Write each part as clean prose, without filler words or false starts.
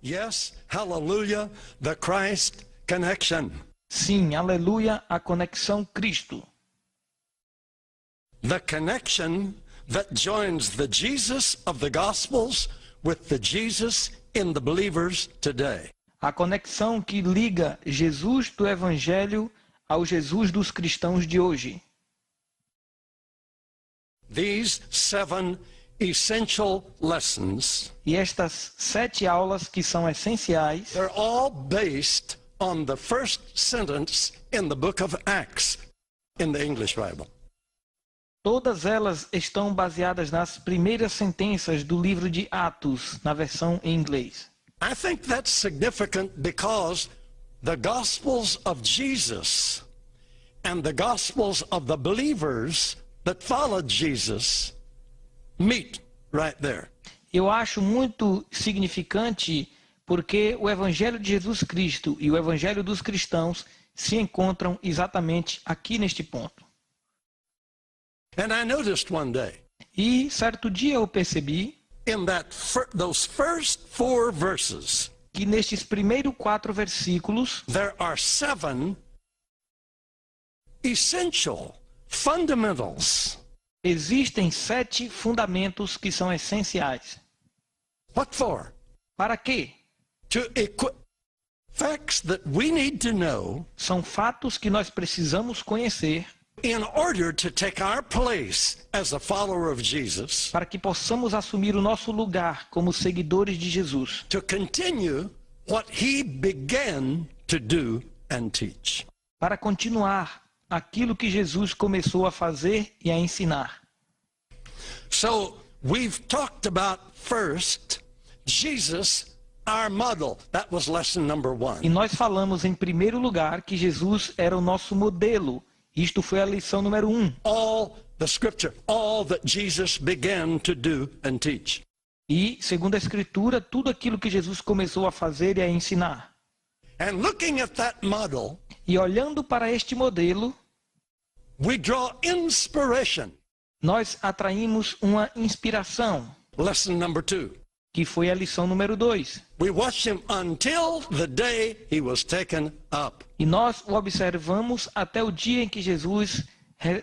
Yes, hallelujah, the Christ connection. Sim, aleluia, a conexão Cristo. The connection that joins the Jesus of the Gospels with the Jesus in the believers today. A conexão que liga Jesus do Evangelho ao Jesus dos cristãos de hoje. These 7 essential lessons, E estas 7 aulas que são essenciais, they're all based on the first sentence in the book of Acts in the English Bible. todas elas estão baseadas nas primeiras sentenças do livro de Atos, na versão em inglês. I think that's significant because the Gospels of Jesus and the Gospels of the believers that followed Jesus meet right there. Eu acho muito significante porque o Evangelho de Jesus Cristo e o Evangelho dos cristãos se encontram exatamente aqui neste ponto. And I noticed one day E certo dia eu percebi in those first 4 verses, que nestes primeiros 4 versículos there are 7 essential fundamentals. existem 7 fundamentos que são essenciais. What for? Para quê? To equip facts that we need to know São fatos que nós precisamos conhecer in order to take our place as a follower of Jesus, para que possamos assumir o nosso lugar como seguidores de Jesus, to continue what he began to do and teach. para continuar aquilo que Jesus começou a fazer e a ensinar. So we've talked about first Jesus, our model. That was lesson number 1. E nós falamos em primeiro lugar que Jesus era o nosso modelo. Isto foi a lição número 1. All the scripture, all that Jesus began to do and teach. E, segundo a Escritura, tudo aquilo que Jesus começou a fazer e a ensinar. And looking at that model, E olhando para este modelo, we draw inspiration. nós atraímos uma inspiração, Lesson number 2. que foi a lição número 2. We watched him until the day he was taken up. E nós o observamos até o dia em que Jesus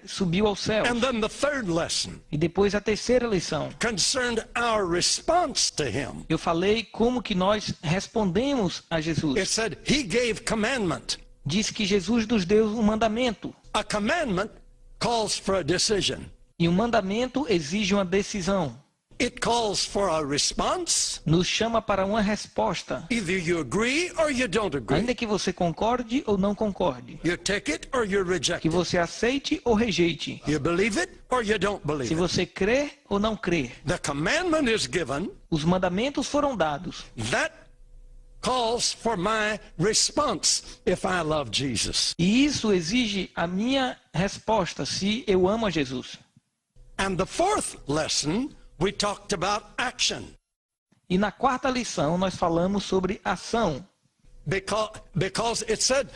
subiu ao céu. And then the third lesson E depois a terceira lição. concerned our response to him. Eu falei como que nós respondemos a It Jesus. said he gave commandment. Diz que Jesus nos deu um mandamento. A commandment calls for a decision. E um mandamento exige uma decisão. It calls for a response. Nos chama para uma resposta. Either you agree or you don't agree. Ainda que você concorde ou não concorde. You take it or you reject Que it. você aceite ou rejeite. You believe it or you don't believe Se it. você crê ou não crê. The commandment is given. Os mandamentos foram dados. That calls for my response if I love Jesus. E isso exige a minha resposta se eu amo a Jesus. And the fourth lesson, we talked about action. E na quarta lição nós falamos sobre ação. Because it said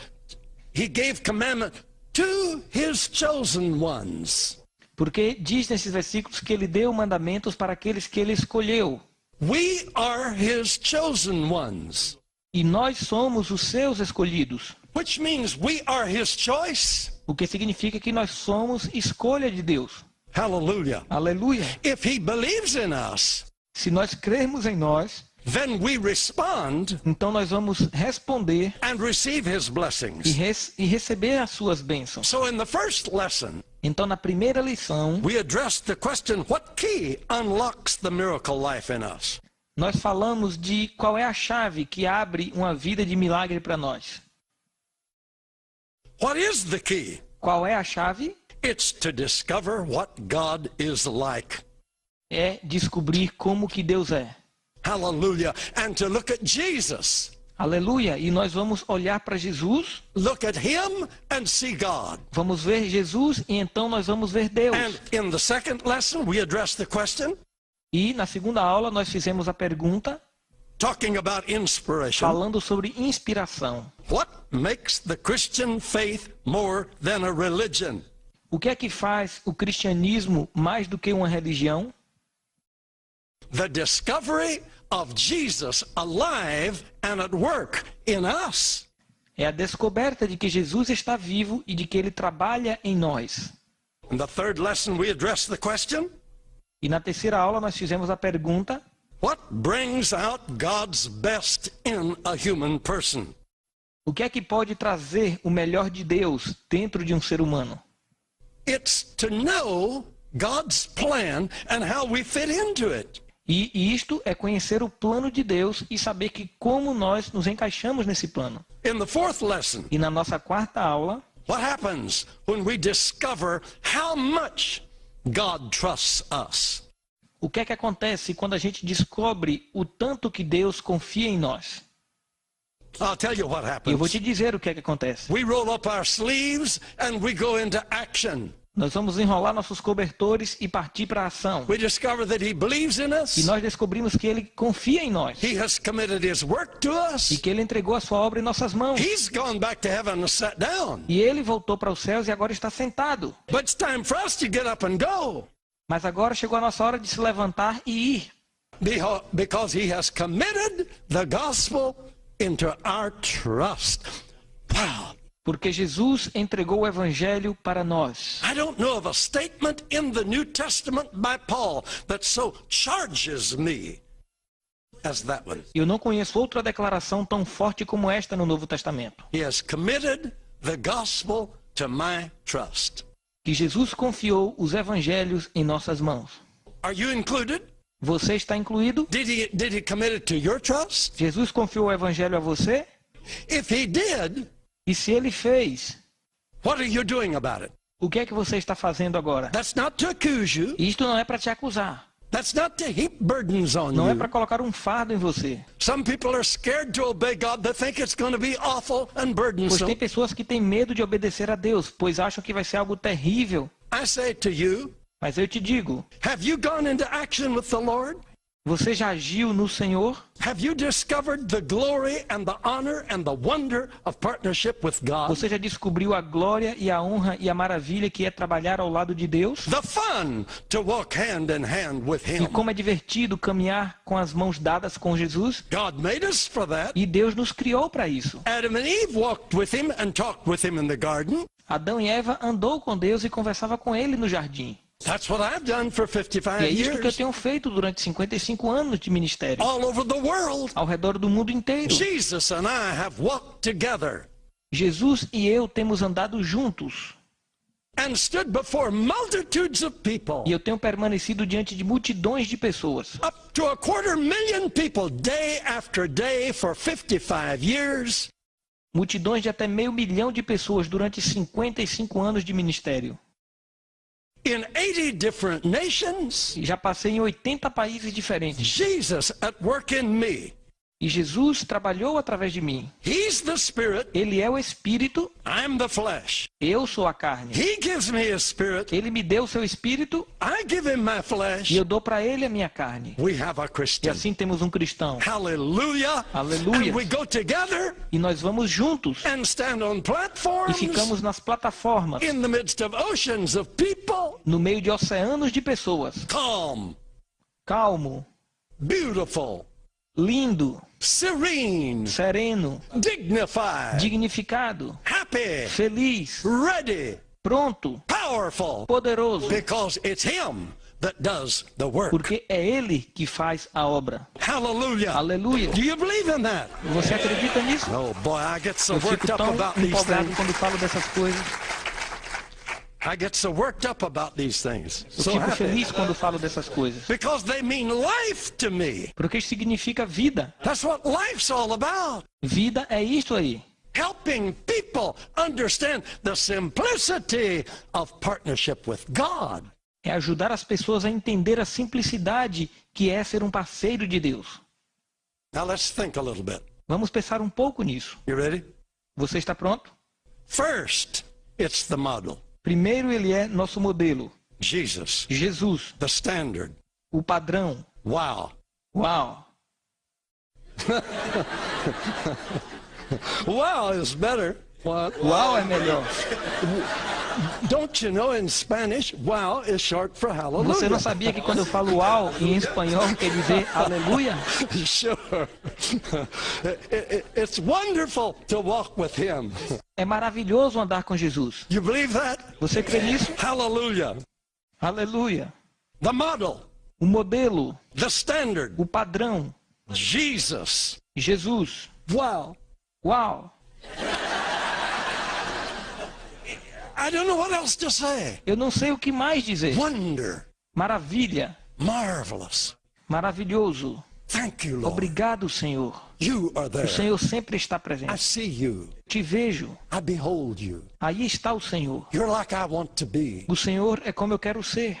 he gave commandment to his chosen ones. Porque diz nesses versículos que ele deu mandamentos para aqueles que ele escolheu. We are his chosen ones. E nós somos os seus escolhidos. Which means we are his choice. O que significa que nós somos escolha de Deus. Hallelujah. Aleluia. If he believes in us, Se nós crermos em nós, then we respond então nós vamos responder and receive his blessings. e receber as suas bênçãos. So in the first lesson, Então na primeira lição, we addressed the question, what key unlocks the miracle life in us? nós falamos de qual é a chave que abre uma vida de milagre para nós. What is the key? Qual é a chave? It's to discover what God is like. É descobrir como que Deus é. Hallelujah. And to look at Jesus. Aleluia. E nós vamos olhar para Jesus, Look at him and see God. vamos ver Jesus e então nós vamos ver Deus. And in the second lesson, we addressed the question, E na segunda aula nós fizemos a pergunta talking about inspiration. falando sobre inspiração. What makes the Christian faith more than a religion? O que é que faz o cristianismo mais do que uma religião? The discovery of Jesus alive and at work in us. É a descoberta de que Jesus está vivo e de que ele trabalha em nós. In the third lesson, we addressed the question, E na terceira aula nós fizemos a pergunta: what brings out God's best in a human person? o que é que pode trazer o melhor de Deus dentro de um ser humano? It's to know God's plan and how we fit into it. E isto é conhecer o plano de Deus e saber que como nós nos encaixamos nesse plano. In the fourth lesson, E na nossa quarta aula, what happens when we discover how much God trusts us? o que é que acontece quando a gente descobre o tanto que Deus confia em nós? I'll tell you what Eu vou happens. te dizer o que é que acontece. We roll up our sleeves and we go into action. Nós vamos enrolar nossos cobertores e partir para a ação. We discover that He believes in E us. nós descobrimos que Ele confia em nós. He has committed His work to E us. que Ele entregou a sua obra em nossas mãos. He's gone back to heaven and sat down. E Ele voltou para os céus e agora está sentado. But it's time for us to get up and go Mas agora chegou a nossa hora de se levantar e ir. because He has committed the gospel into our trust. Wow. Porque Jesus entregou o Evangelho para nós. I don't know of a statement in the New Testament by Paul that so charges me as that one. Eu não conheço outra declaração tão forte como esta no Novo Testamento. He has committed the gospel to my trust. Que Jesus confiou os Evangelhos em nossas mãos. Are you included? Você está incluído? Did he commit it to your trust? Jesus confiou o Evangelho a você? If he did, E se Ele fez, what are you doing about it? o que é que você está fazendo agora? That's not to accuse you. Isto não é para te acusar. That's not to heap burdens on Não é you. para colocar um fardo em você. Some people are scared to obey God. They think it's going to be awful and Pois tem burdensome. pessoas que têm medo de obedecer a Deus, pois acham que vai ser algo terrível. I say to you, Mas eu te digo, have you gone into action with the Lord? você já agiu no Senhor? Have you discovered the glory and the honor and the wonder of partnership with God? Você já descobriu a glória e a honra e a maravilha que é trabalhar ao lado de Deus? The fun to walk hand in hand with E Him. como é divertido caminhar com as mãos dadas com Jesus? God made us for that. E Deus nos criou para isso. Adam and Eve walked with Him and talked with Him in the garden. Adão e Eva andou com Deus e conversava com Ele no jardim. That's what I've done for 55 E é isto que eu years. tenho feito durante 55 anos de ministério, All over the world. ao redor do mundo inteiro. Jesus and I have walked together Jesus e eu temos andado juntos. and stood before multitudes of people. E eu tenho permanecido diante de multidões de pessoas. Up to 250,000 people day after day for 55 years. Multidões de até 500 mil de pessoas durante 55 anos de ministério. In 80 different nations. E já passei em 80 países diferentes. Jesus at work in me. E Jesus trabalhou através de mim. He's the Spirit. Ele é o Espírito, I'm the flesh. eu sou a carne. He gives me His Spirit. Ele me deu o seu Espírito I give Him my flesh. e eu dou para ele a minha carne. We have a E Christian. assim temos um cristão. Hallelujah. Aleluia. And we go together E nós vamos juntos and stand on e platforms ficamos nas plataformas, in the midst of oceans of people. no meio de oceanos de pessoas. Calm, Calmo, beautiful, lindo, serene, sereno, dignified, dignificado, happy, feliz, ready, pronto, powerful, poderoso. because it's Him that does the work. Porque é Ele que faz a obra. Hallelujah. Aleluia. Do you believe in that? Você acredita nisso? Oh boy, I get so Eu worked fico up tão about these empolgado things. quando falo dessas coisas. I get so worked up about these things. Eu So fico happy. feliz quando falo dessas coisas. Because they mean life to me. Porque isso significa vida. That's what life's all about. Vida é isto aí. Helping people understand the simplicity of partnership with God. É ajudar as pessoas a entender a simplicidade que é ser um parceiro de Deus. Now let's think a little bit. Vamos pensar um pouco nisso. You ready? Você está pronto? First, it's the model. Primeiro, ele é nosso modelo. Jesus, Jesus, the standard. o padrão. Wow. Uau! Wow is better. What? Uau é melhor. Don't you know in Spanish, wow is short for hallelujah? Você não sabia que quando eu falo uau em espanhol quer dizer aleluia? Sure. It's wonderful to walk with him. É maravilhoso andar com Jesus. You believe that? Você crê nisso? Hallelujah. Aleluia. The model, O modelo, the standard, o padrão, Jesus. Jesus. Wow. Uau. I don't know what else to say. Eu não sei o que mais dizer. Wonder, Maravilha. marvelous. Maravilhoso. Thank you, Lord. Obrigado, Senhor. You are O there. Senhor sempre está I presente. see you. Te vejo. I behold you. Aí está o Senhor. You're like I want to be. O Senhor é como eu quero ser.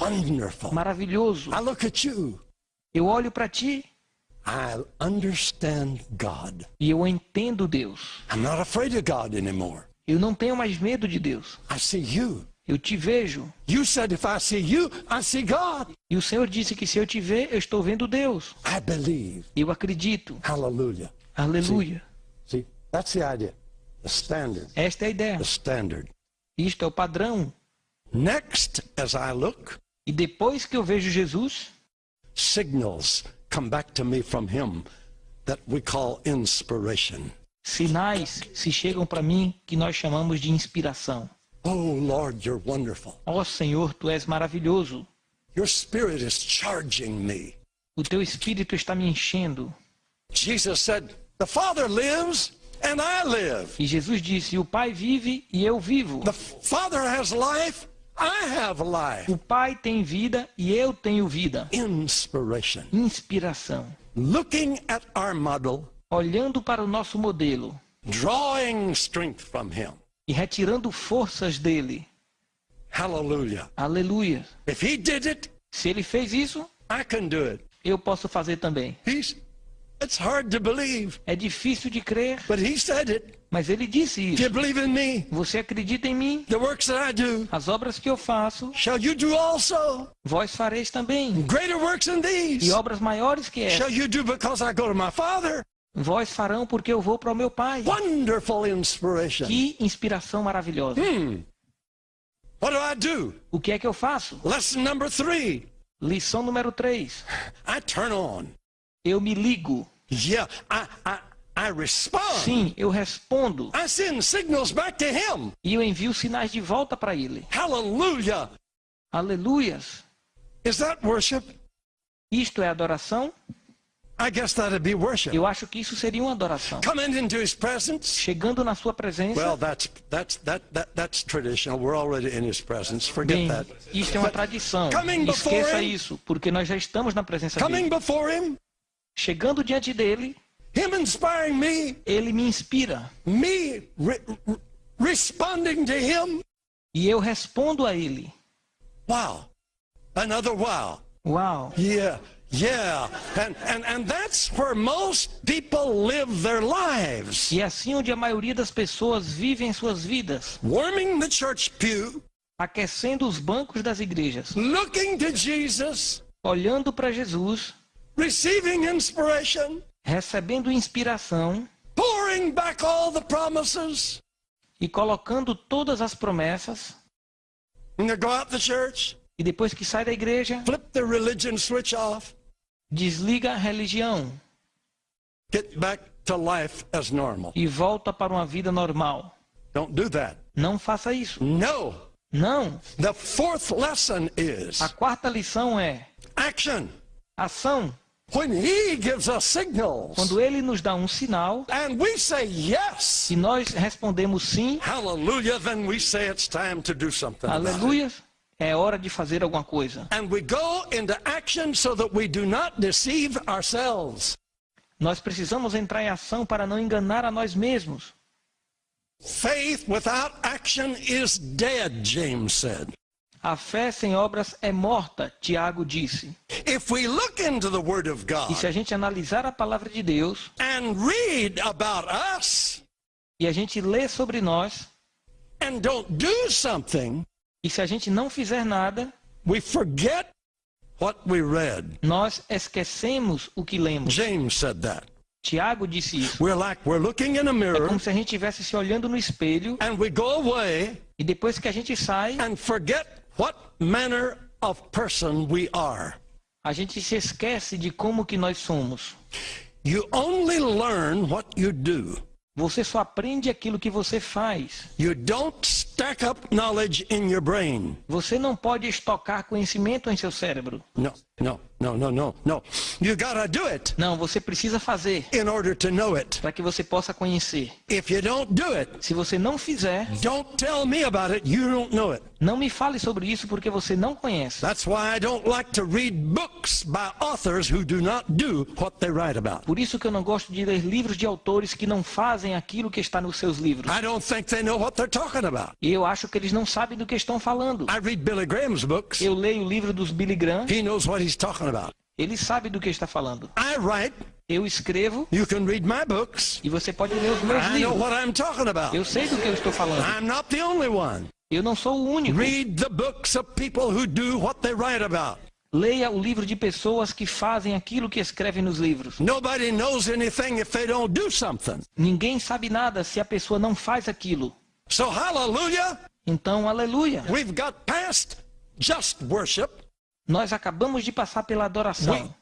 Wonderful. Maravilhoso. I look at you. Eu olho para ti I understand God. e eu entendo Deus. I'm not afraid of God anymore. Eu não tenho mais medo de Deus. I see you. Eu te vejo. You said if I see you, I see God. E o Senhor disse que se eu te ver, eu estou vendo Deus. I believe. Eu acredito. Hallelujah. Aleluia. See, that's the idea. The standard. Esta é a ideia. The standard. Isto é o padrão. Next, as I look, E depois que eu vejo Jesus, signals come back to me from him that we call inspiration. sinais se chegam para mim que nós chamamos de inspiração. Oh, Lord, you're wonderful. Ó Senhor, tu és maravilhoso. Your spirit is charging me. O teu espírito está me enchendo. Jesus said, the Father lives and I live. E Jesus disse: o Pai vive e eu vivo. The Father has life, I have life. O Pai tem vida e eu tenho vida. Inspiration. Inspiração. Looking at our model, Olhando para o nosso modelo drawing strength from him. e retirando forças dele. Hallelujah. Aleluia. If he did it, Se ele fez isso, I can do it. eu posso fazer também. It's hard to believe, É difícil de crer, but he said it. mas ele disse If isso. you believe in me, Você acredita em mim? the works that I do, As obras que eu faço, shall you do also? vós fareis também. Greater works than E these obras maiores que shall essas, you do because I go to my Father. vós farão porque eu vou para o meu Pai. Wonderful inspiration. Que inspiração maravilhosa. What do? O que é que eu faço? Lesson number 3. Lição número 3. I turn on. Eu me ligo. Yeah, I respond. Sim, eu respondo. I send signals back to him. E eu envio sinais de volta para ele. Hallelujah. Aleluias. Is that worship? Isto é adoração? I guess that'd be worship. Eu acho que isso seria uma adoração. Coming into his presence. Chegando na sua presença. Well, that's traditional. We're already in his presence. Forget Bem, that. isto é uma tradição. Coming before Esqueça him. isso, porque nós já estamos na presença Coming dele. before him, Chegando diante dele, him inspiring me, ele me inspira. me responding to him. E eu respondo a ele. Wow. Another wow. Uau. Yeah. Yeah. And that's where most people live their lives. E é assim onde a maioria das pessoas vivem suas vidas. Warming the church pew, Aquecendo os bancos das igrejas. looking to Jesus, Olhando para Jesus. receiving inspiration, Recebendo inspiração. pouring back all the promises, E colocando todas as promessas. and they go out the church, E depois que sai da igreja, flip the religion switch off, desliga a religião. get back to life as normal. E volta para uma vida normal. Don't do that. Não faça isso. No. Não. The fourth lesson is A quarta lição é action. ação. When he gives us signals Quando ele nos dá um sinal and we say yes, e nós respondemos sim, hallelujah, then we say it's time to do something about it. aleluia, é hora de fazer alguma coisa. And we go into action so that we do not deceive ourselves. Nós precisamos entrar em ação para não enganar a nós mesmos. Faith without action is dead, James said. A fé sem obras é morta, Tiago disse. If we look into the Word of God E se a gente analisar a palavra de Deus and read about us e a gente lê sobre nós, and don't do something, e se a gente não fizer nada, we forget what we read. nós esquecemos o que lemos. James said that. Tiago disse isso. We're looking in a É mirror como se a gente estivesse se olhando no espelho and we go away e depois que a gente sai, and forget what manner of person we are. a gente se esquece de como que nós somos. You only learn what you do. Você só aprende aquilo que você faz. You don't stack up knowledge in your brain. Você não pode estocar conhecimento em seu cérebro. No. You gotta do it Não, você precisa fazer in order to know it. para que você possa conhecer. If you don't do it, Se você não fizer, don't tell me about it. You don't know it. não me fale sobre isso porque você não conhece. That's why I don't like to read books by authors who do not do what they write about. Por isso que eu não gosto de ler livros de autores que não fazem aquilo que está nos seus livros. I don't think they know what they're talking about. E eu acho que eles não sabem do que estão falando. I read Billy Graham's books. Eu leio o livro dos Billy Graham, He knows what he's talking about. ele sabe do que está falando. I write. Eu escrevo You can read my books. e você pode ler os meus I know livros. what I'm talking about. Eu sei do que eu estou falando. I'm not the only one. Eu não sou o único. Read the books of people who do what they write about. Leia o livro de pessoas que fazem aquilo que escrevem nos livros. Nobody knows anything if they don't do something. Ninguém sabe nada se a pessoa não faz aquilo. So hallelujah, Então, aleluia. we've got past just worship. Nós acabamos de passar pela adoração.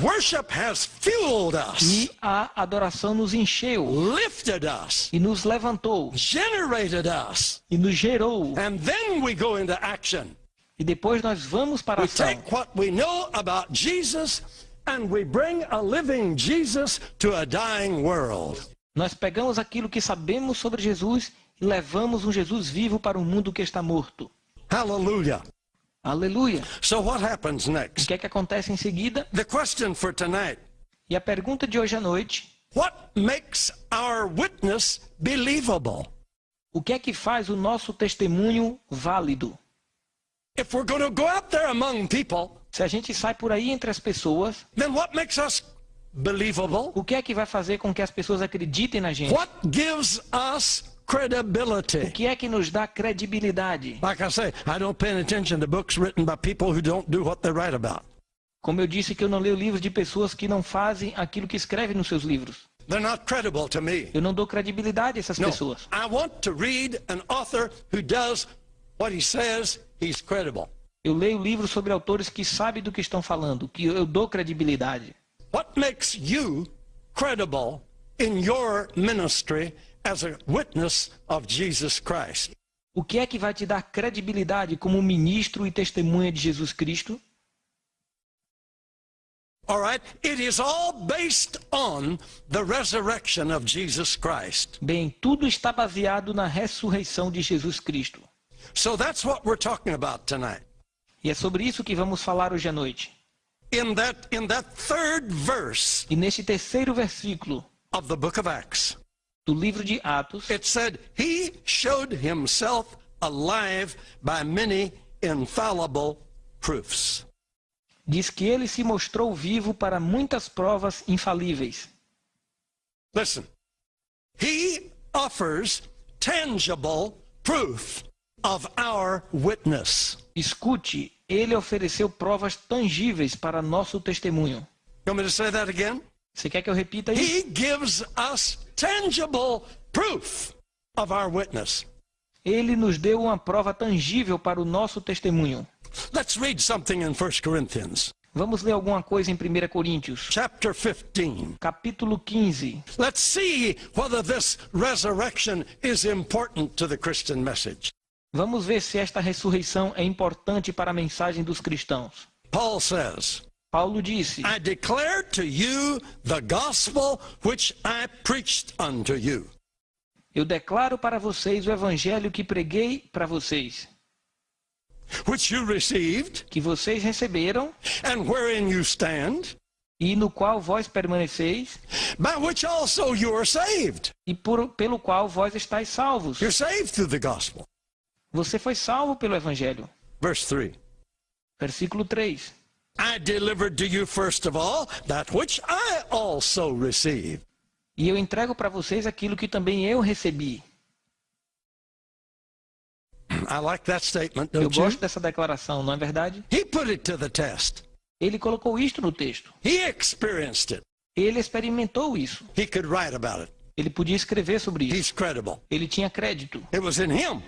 Worship has fueled us, E a adoração nos encheu lifted us, e nos levantou generated us. e nos gerou. And then we go into action. E depois nós vamos para a We ação. take what we know about Jesus and we bring a living Jesus to a dying world. Nós pegamos aquilo que sabemos sobre Jesus e levamos um Jesus vivo para um mundo que está morto. Hallelujah. Aleluia. So what happens O next? que é que acontece em seguida? The question for tonight. E a pergunta de hoje à noite: What makes our witness believable? o que é que faz o nosso testemunho válido? If we're going to go out there among people, Se a gente sai por aí entre as pessoas, then what makes us believable? o que é que vai fazer com que as pessoas acreditem na gente? What gives us O credibility? que é que nos dá credibilidade? Like I say, I don't pay attention to books written by people who don't do what they write about. Como eu disse que eu não leio livros de pessoas que não fazem aquilo que escrevem nos seus livros. They're not credible to me. Eu não dou credibilidade a essas No, pessoas. I want to read an author who does what he says he's credible. Eu leio livros sobre autores que sabem do que estão falando, que eu dou credibilidade. What makes you credible in your ministry as a witness of Jesus Christ? O que é que vai te dar credibilidade como ministro e testemunha de Jesus Cristo? All right? It is all based on the resurrection of Jesus Christ. Bem, tudo está baseado na ressurreição de Jesus Cristo. So that's what we're talking about tonight. E é sobre isso que vamos falar hoje à noite. In that third verse E neste terceiro versículo of the book of Acts, do livro de Atos, it said, he showed himself alive by many infallible proofs. diz que ele se mostrou vivo para muitas provas infalíveis. Listen, he offers tangible proof of our witness. Escute, ele ofereceu provas tangíveis para nosso testemunho. You want me to say that again? Você quer que eu repita isso? He gives us tangible proof of our witness. Ele nos deu uma prova tangível para o nosso testemunho. Let's read something in 1 Corinthians, Vamos ler alguma coisa em 1 Coríntios, chapter 15. capítulo 15. Let's see whether this resurrection is important to the Christian message. Vamos ver se esta ressurreição é importante para a mensagem dos cristãos. Paul says, Paulo disse: I declare to you the gospel which I preached unto you. Eu declaro para vocês o evangelho que preguei para vocês, Which you received, que vocês receberam and wherein you stand, e no qual vós permaneceis by which also you are saved. e pelo qual vós estáis salvos. You're saved through the gospel. Você foi salvo pelo evangelho. Verse 3. Versículo 3. I delivered to you first of all that which I also received. E eu entrego para vocês aquilo que também eu recebi. I like that statement, Eu don't you? gosto dessa declaração, não é verdade? He put it to the test. Ele colocou isto no texto. He experienced it. Ele experimentou isso. He could write about it. Ele podia escrever sobre isso. He's credible. Ele tinha crédito. It was in him.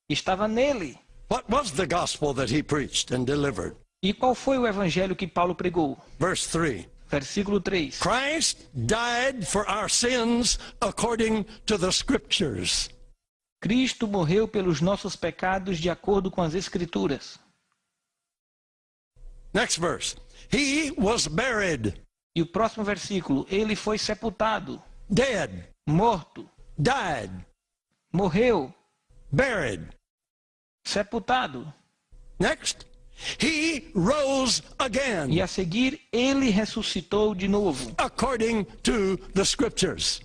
Estava nele. What was the gospel that he preached and delivered? E qual foi o evangelho que Paulo pregou? Verse 3. Versículo 3. Christ died for our sins according to the scriptures. Cristo morreu pelos nossos pecados de acordo com as Escrituras. Next verse. He was buried. E o próximo versículo. Ele foi sepultado. Dead. Morto. Died. Morreu. Buried. Sepultado. Next. He rose again. E a seguir, ele ressuscitou de novo. According to the scriptures.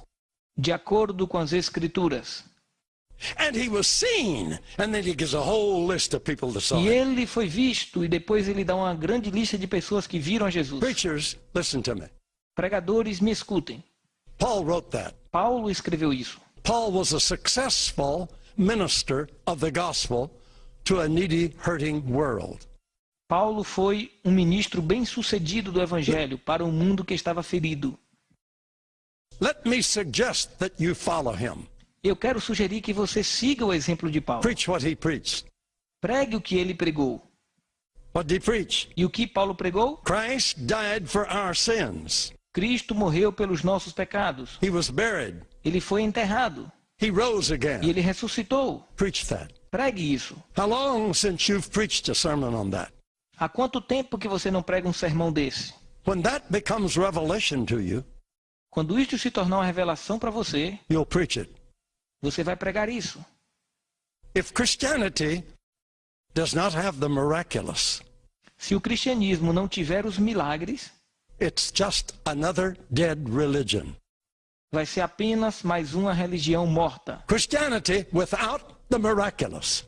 De acordo com as Escrituras. And he was seen. And then he gives a whole list of people that saw E him. ele foi visto, e depois ele dá uma grande lista de pessoas que viram a Jesus. Preachers, listen to me. Pregadores, me escutem. Paul wrote that. Paulo escreveu isso. Paul was a successful minister of the gospel to a needy, hurting world. Paulo foi um ministro bem-sucedido do evangelho para um mundo que estava ferido. Let me suggest that you follow him. Eu quero sugerir que você siga o exemplo de Paulo. Preach what he preached. Pregue o que ele pregou. What did he preach? E o que Paulo pregou? Christ died for our sins. Cristo morreu pelos nossos pecados. He was buried. Ele foi enterrado. He rose E again. ele ressuscitou. Preach that. Pregue isso. How long since you've preached a sermon on that? Há quanto tempo que você não prega um sermão desse? When that becomes revelation to you, Quando isto se tornar uma revelação para você, you'll preach it. você vai pregar isso. If Christianity does not have the miraculous, Se o cristianismo não tiver os milagres, it's just another dead religion. vai ser apenas mais uma religião morta. Christianity without the miraculous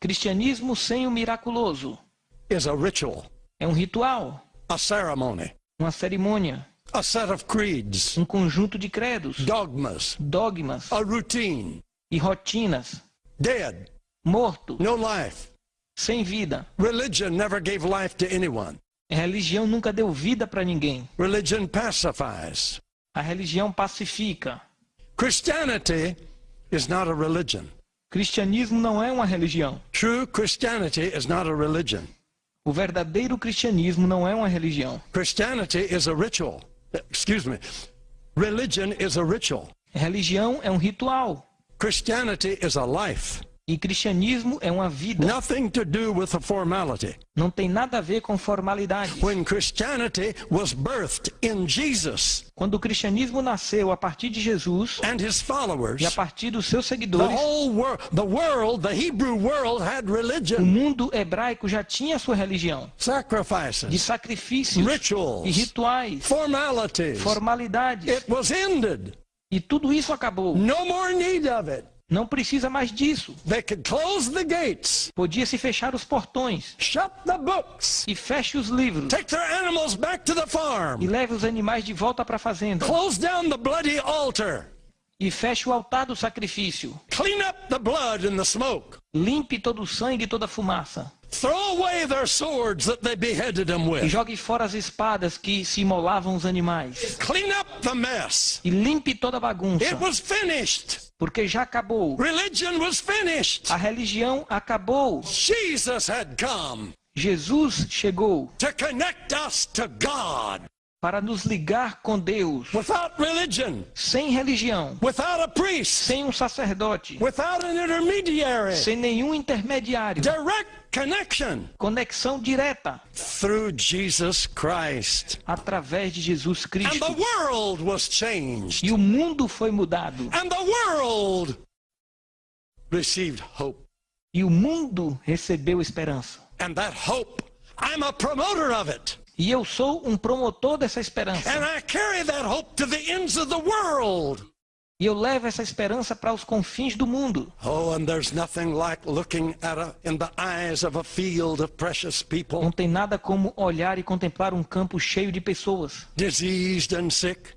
Cristianismo sem o miraculoso is a ritual, é um ritual, a ceremony, uma cerimônia, a set of creeds, um conjunto de credos, dogmas, dogmas a routine, e rotinas. dead, Morto, no life. sem vida. Religion never gave life to anyone. A religião nunca deu vida para ninguém. Religion pacifies. A religião pacifica. Christianity is not a religion. Cristianismo não é uma religião. True Christianity is not a religion. O verdadeiro cristianismo não é uma religião. Christianity is a ritual. Excuse me. Religion is a ritual. Religião é um ritual. Christianity is a life. E cristianismo é uma vida. Nothing to do with a formality. Não tem nada a ver com formalidade. When Christianity was birthed in Jesus Quando o cristianismo nasceu a partir de Jesus and his followers, e a partir dos seus the seguidores, whole world, the Hebrew world had o religion, mundo hebraico já tinha a sua religião de sacrifices, sacrifícios e rituals, rituais, formalities. formalidades. It was ended. E tudo isso acabou. No more need of it. Não precisa mais disso. They could close the gates, Podia-se fechar os portões shut the books, e feche os livros take their animals back to the e farm, leve os animais de volta para a fazenda close down the bloody altar, e feche o altar do sacrifício. clean up the blood and the smoke, Limpe todo o sangue e toda a fumaça throw away their swords that they beheaded them e with, jogue fora as espadas que se imolavam os animais clean up the mess. e limpe toda a bagunça, It was finished. porque já acabou. Religion was finished. A religião acabou. Jesus had come Jesus chegou to connect us to God. para nos ligar com Deus. Without religion, Sem religião, without a priest, sem um sacerdote, without an intermediary, sem nenhum intermediário. direct connection Conexão direta through Jesus Christ. através de Jesus And Cristo. the world was changed. E o mundo foi mudado. And the world received hope. E o mundo recebeu esperança. And that hope, I'm a promoter of it. E eu sou um promotor dessa esperança. And I carry that hope to the ends of the world. E eu levo essa esperança para os confins do mundo. Oh, and there's nothing like looking in the eyes of a field of precious people, Não tem nada como olhar e contemplar um campo cheio de pessoas, diseased and sick,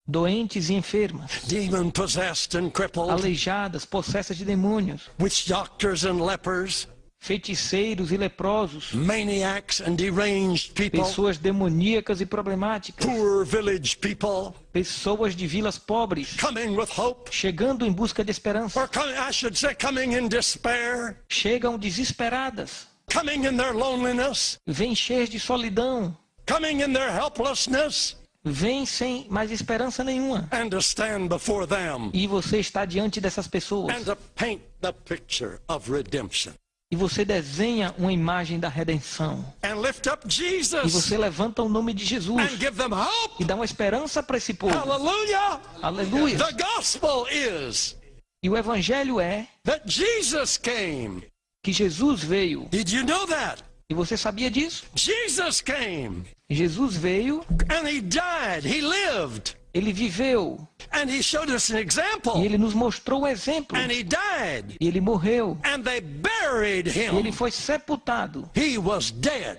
doentes e enfermas, demon-possessed and crippled, aleijadas, possessas de demônios, witch doctors and lepers, feiticeiros e leprosos, maniacs and deranged people, pessoas demoníacas e problemáticas, poor village people, pessoas de vilas pobres, coming with hope, chegando em busca de esperança, or I should say coming in despair, chegam desesperadas, coming in their loneliness, vêm cheias de solidão, coming in their helplessness, vêm sem mais esperança nenhuma. and to stand before them E você está diante dessas pessoas and to paint the picture of redemption e você desenha uma imagem da redenção. and lift up E Jesus você levanta o nome de Jesus and give them hope. e dá uma esperança para esse povo. Hallelujah! Aleluia. The gospel is E o evangelho é that Jesus came. que Jesus veio. Did you know that? E você sabia disso? Jesus came Jesus veio, and he died, he lived, ele viveu and he showed us an e example, ele nos mostrou o exemplo. and he died, E ele morreu. and they buried E ele him. foi sepultado. He was dead.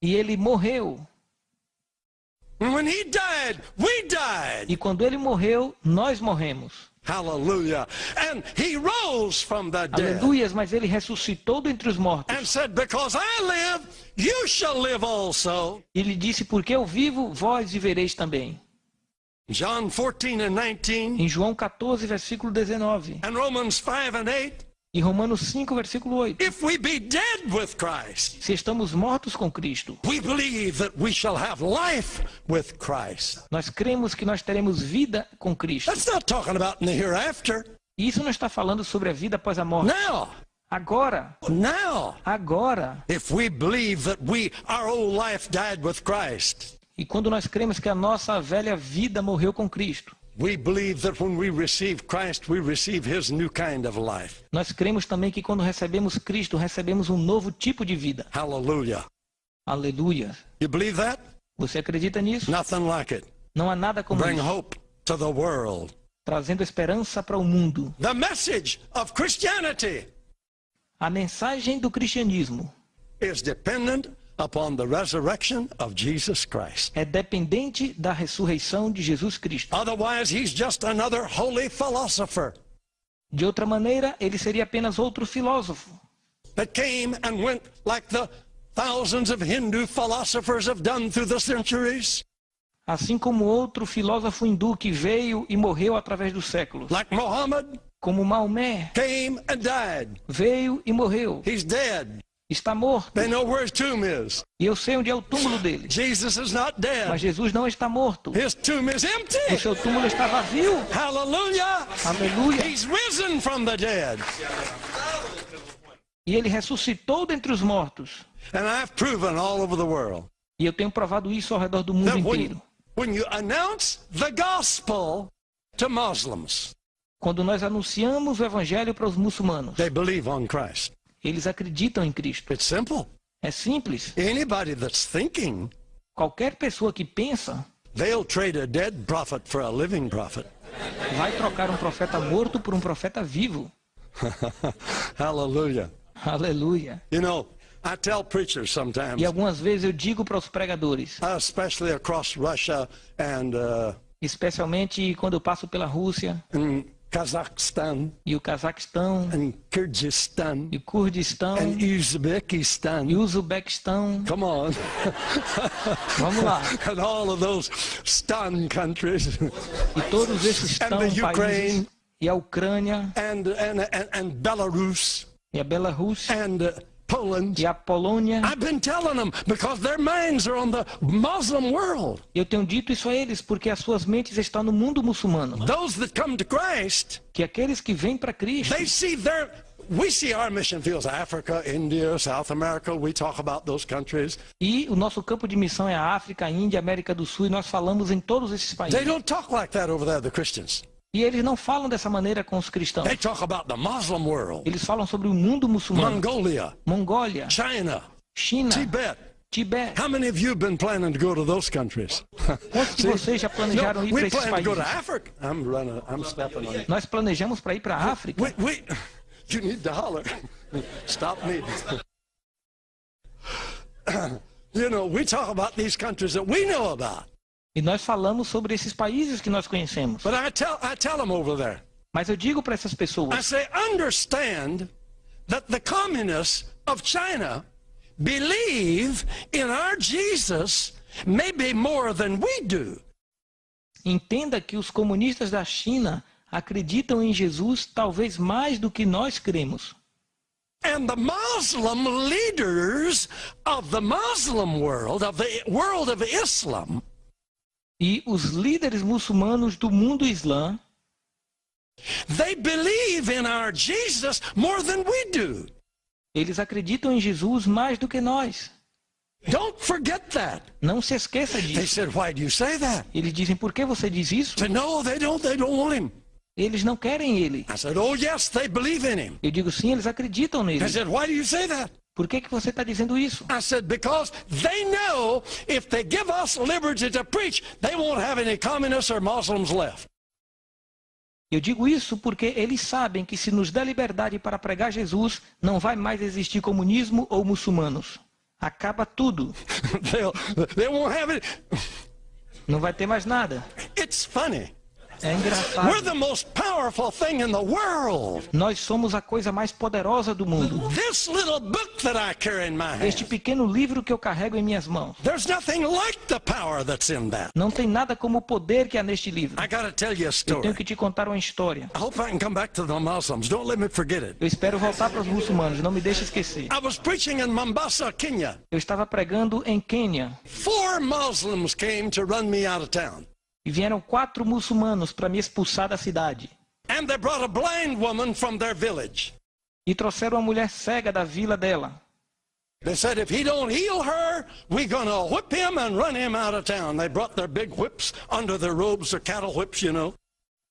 E ele morreu. And when he died, we died. E quando ele morreu, nós morremos. Hallelujah. And he rose from the dead Aleluias, mas ele ressuscitou dentre os mortos. and said, because I live, you shall live also. Ele disse, porque eu vivo, vós vivereis também. John 14 and 19 Em João 14, versículo 19. and Romans 5 and 8. E Romanos 5, versículo 8. If we be dead with Christ, Se estamos mortos com Cristo, we believe that we shall have life with Christ. nós cremos que nós teremos vida com Cristo. That's not talking about in the hereafter. E isso não está falando sobre a vida após a morte. Now, Agora, agora. if we believe that our old life died with Christ, E quando nós cremos que a nossa velha vida morreu com Cristo, we believe that when we receive Christ, we receive his new kind of life. nós cremos também que quando recebemos Cristo, recebemos um novo tipo de vida. Hallelujah. Aleluia. You believe that? Você acredita nisso? Nothing like it. Não há nada como Bring isso. hope to the world. Trazendo esperança para o mundo. The message of Christianity A mensagem do cristianismo is dependent upon the resurrection of Jesus Christ. é dependente da ressurreição de Jesus Cristo. Otherwise, he's just another holy philosopher De outra maneira, ele seria apenas outro filósofo that came and went like the thousands of Hindu philosophers have done through the centuries. assim como outro filósofo hindu que veio e morreu através dos séculos. Like Muhammad Como Maomé came and died. veio e morreu. He's dead. Está morto. They know where his tomb is. E eu sei onde é o túmulo dele. Jesus is not Mas dead. Jesus não está morto. His tomb is O empty. seu túmulo está vazio. Hallelujah. Aleluia. He's risen from the dead. E ele ressuscitou dentre os mortos. And I've proven all over the world E eu tenho provado isso ao redor do mundo that inteiro. when you announce the gospel to Muslims, Quando nós anunciamos o evangelho para os muçulmanos, they believe on Christ. eles acreditam em Cristo. It's simple. É simples. Anybody that's thinking, Qualquer pessoa que pensa they'll trade a dead prophet for a living prophet. vai trocar um profeta morto por um profeta vivo. Hallelujah. Aleluia. You know, I tell preachers sometimes, E algumas vezes eu digo para os pregadores, especially across Russia and especialmente quando eu passo pela Rússia Kazakhstan e o Cazaquistão and Kyrgyzstan e o Kurdistão and Uzbekistan. e o Uzbequistão. Come on. Vamos lá. And all of those Stan countries E todos esses estão And the Ukraine. países, e a Ucrânia, and Belarus e a Belarus, and Poland. e a Polônia. I've been telling them because their minds are on the Muslim world. Eu tenho dito isso a eles porque as suas mentes estão no mundo muçulmano. Those that come to Christ, Que aqueles que vêm para Cristo, they see we see our mission fields, Africa, India, South America, we talk about those countries. e o nosso campo de missão é a África, a Índia, a América do Sul, e nós falamos em todos esses They países. don't talk like that over there, the Christians. E eles não falam dessa maneira com os cristãos. They talk about the Muslim world, Eles falam sobre o mundo muçulmano. Mongolia, Mongólia, China, China, Tibet. Tibete. How many of you have been planning to go to those countries? Quantos de vocês já planejaram ir para we esses plan to go to países? Africa. I'm stepping on you. Nós planejamos para ir para a África. You need to holler. Stop me. You know, we talk about these countries that we know about. E nós falamos sobre esses países que nós conhecemos. But I tell them over there, Mas eu digo para essas I pessoas, say, understand that the communists of China believe in our Jesus maybe more than we do. Entenda que os comunistas da China acreditam em Jesus talvez mais do que nós cremos. And the Muslim leaders of the Muslim world, of the world of Islam, E os líderes muçulmanos do mundo islã, they believe in our Jesus more than we do. eles acreditam em Jesus mais do que nós. Don't forget that. Não se esqueça They disso. said, why do you say that? Eles dizem, por que você diz isso? I said, no, they don't want him. Eles não querem ele. I said, oh yes, they believe in him. Eu digo, sim, eles acreditam nele. I said, why do you say that? Por que você está dizendo isso? I said, because they know if they give us liberty to preach, they won't have any communists or Muslims left. Eu digo isso porque eles sabem que se nos dá liberdade para pregar Jesus, não vai mais existir comunismo ou muçulmanos. Acaba tudo. They won't have it. Não vai ter mais nada. It's funny. É We're engraçado. the most powerful thing in the world. Nós somos a coisa mais poderosa do mundo. This little book that I carry in my Este hand, pequeno livro que eu carrego em minhas mãos. there's nothing like the power that's in that. Não tem nada como o poder que há neste livro. I got to tell you a Eu tenho story. que te contar uma história. I hope I can come back to the Muslims. Don't let me forget it. Eu espero voltar para os muçulmanos, não me deixe esquecer. I was preaching in Mombasa, Kenya. Eu estava pregando em Quênia 4 Muslims came to run me out of town. e vieram 4 muçulmanos para me expulsar da cidade. And they brought a blind woman from their village. E trouxeram uma mulher cega da vila dela. They said, if he don't heal her, we're going to whip him and run him out of town. They brought their big whips under their robes, their cattle whips, you know.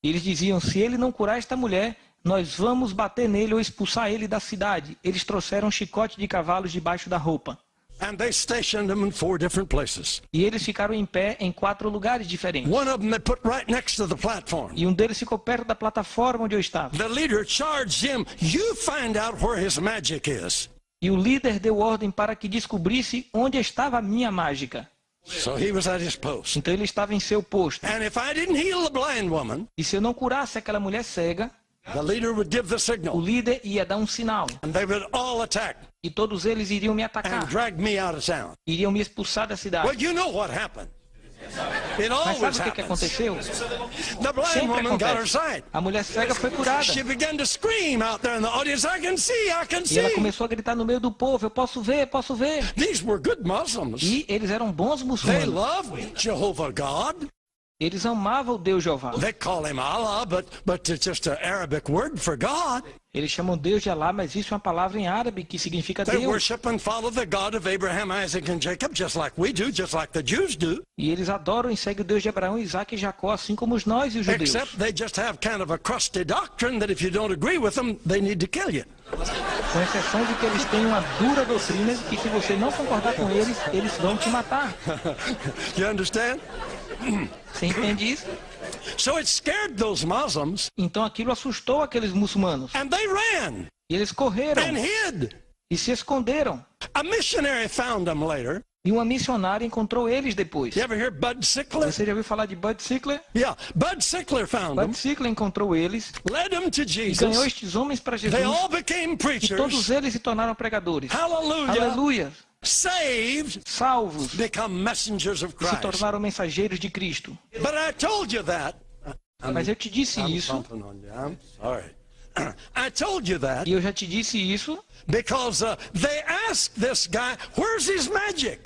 E eles diziam, se ele não curar esta mulher, nós vamos bater nele ou expulsar ele da cidade. Eles trouxeram um chicote de cavalos debaixo da roupa. And they stationed him in 4 different places. E eles ficaram em pé em 4 lugares diferentes. One of them they put right next to the platform. E um deles ficou perto da plataforma onde eu estava. The leader charged him, you find out where his magic is. E o líder deu ordem para que descobrisse onde estava a minha mágica. So he was at his post. Então ele estava em seu posto. And if I didn't heal the blind woman, E se eu não curasse aquela mulher cega, the leader would give the o signal. líder ia dar um sinal. And they would all attack E todos eles iriam me and atacar. drag me out of town. Iriam me expulsar da Well, cidade. you know what happened. It Mas always sabe o que happens. aconteceu? The blind Sempre woman got her acontece. sight. A mulher cega foi curada. She began to scream out there in the audience, I can see, I can E ela see. começou a gritar no meio do povo, eu posso ver, posso ver. These were good Muslims. E eles eram bons They muçulmanos. love Jehovah God. Eles amavam o Deus Jeová. They call him Allah, but it's just an Arabic word for God. Eles chamam Deus de Alá, mas isso é uma palavra em árabe que significa They Deus. worship and follow the God of Abraham, Isaac, and Jacob, just like we do, just like the Jews do. E eles adoram e seguem o Deus de Abraão, Isaac e Jacó, assim como nós e os judeus. Except they just have kind of a crusty doctrine that if you don't agree with them, they need to kill you. Com exceção de que eles têm uma dura doutrina que se você não concordar com eles, eles vão te matar. You understand? Você entende isso? So it scared those Muslims, Então aquilo assustou aqueles muçulmanos. and they ran E eles correram and hid. e se esconderam. A missionary found them later. E uma missionária encontrou eles depois. You ever hear Bud Sickler? Você já ouviu falar de Bud Sickler? Yeah, Bud Sickler found them, Bud Sickler encontrou eles led them to e ganhou Jesus. estes homens para They Jesus. all became E todos preachers. eles se tornaram pregadores. Hallelujah. Aleluia! Saved, Salvos, become messengers of se Christ. tornaram mensageiros de Cristo. But I told you that. Mas eu te disse I'm isso, thumping on you. I'm sorry. I told you that e eu já te disse isso, because they asked this guy, where's his magic?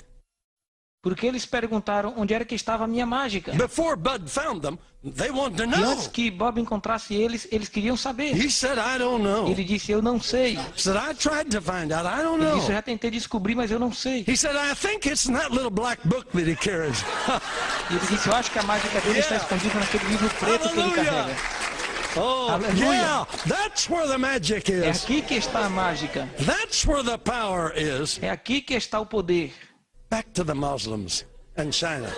porque eles perguntaram onde era que estava a minha mágica. Before Bud found them, they wanted to E know. antes que Bob encontrasse eles, eles queriam saber. He said, I don't know. Ele disse, eu não sei. He said, I tried to find out. I don't Ele disse, eu know. já tentei descobrir, mas eu não sei. He said, I think it's in that little black book that he carries. E ele disse, eu acho que a mágica dele está escondida naquele livro preto que ele Hallelujah. carrega. Oh, Hallelujah. yeah, that's where the magic É is. aqui que está a mágica. That's where the power is. É aqui que está o poder. Back to the Muslims and China.